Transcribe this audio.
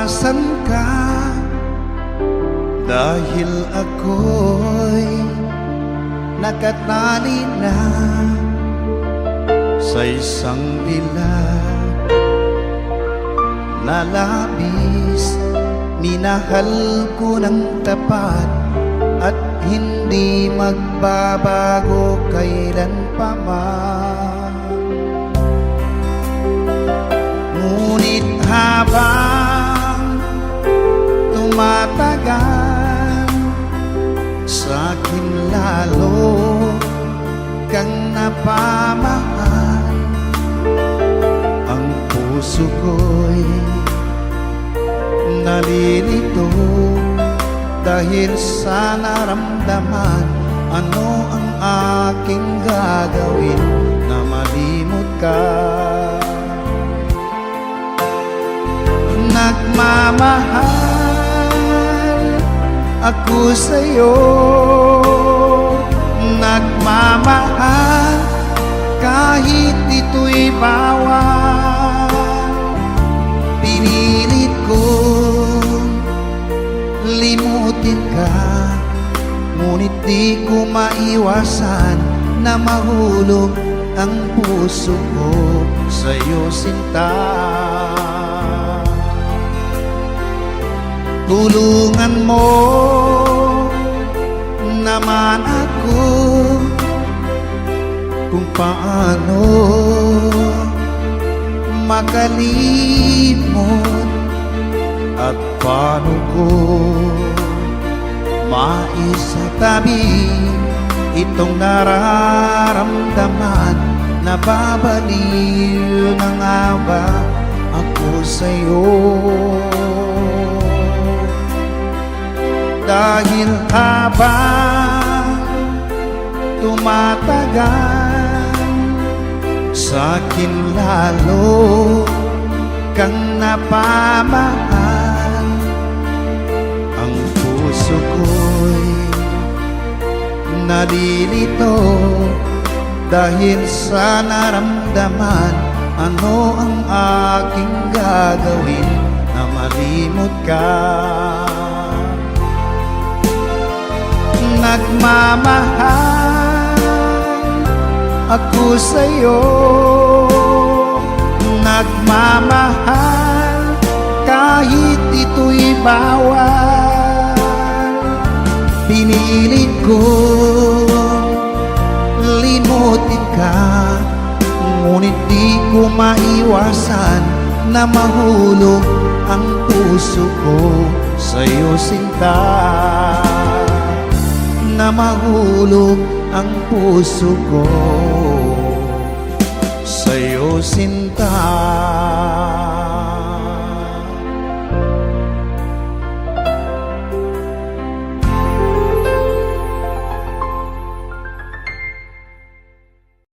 iwasan ka, dahil ako'y nakatali na sa isang dilag na labis. Minahal ko ng tapat at hindi magbabago kailan pa man. Ngunit habang tumatagal, sa'kin lalo kang napamahal. Ang puso ko'y nalilito dahil sa naramdaman. Ano ang aking gagawin na malimot ka? Nagmamahal ako sa'yo, nagmamahal kahit ito'y bawal. Pinilit kong limutin ka, ngunit di ko maiwasan na mahulog ang puso ko sa'yo, sinta. Tulungan mo naman ako kung paano makalimot at paano ko maisatabi itong nararamdaman. Nababaliw na nga ba ako sa'yo? Dahil habang tumatagal, sa'kin lalo kang napamahal. Ang puso ko'y nalilito dahil sa naramdaman. Ano ang aking gagawin na malimot ka? Nagmamahal ako sa'yo, nagmamahal kahit ito'y bawal. Pinilit kong limutin ka, ngunit di ko maiwasan na mahulog ang puso ko sa'yo, sinta. Na mahulog ang puso ko sa'yo, sinta.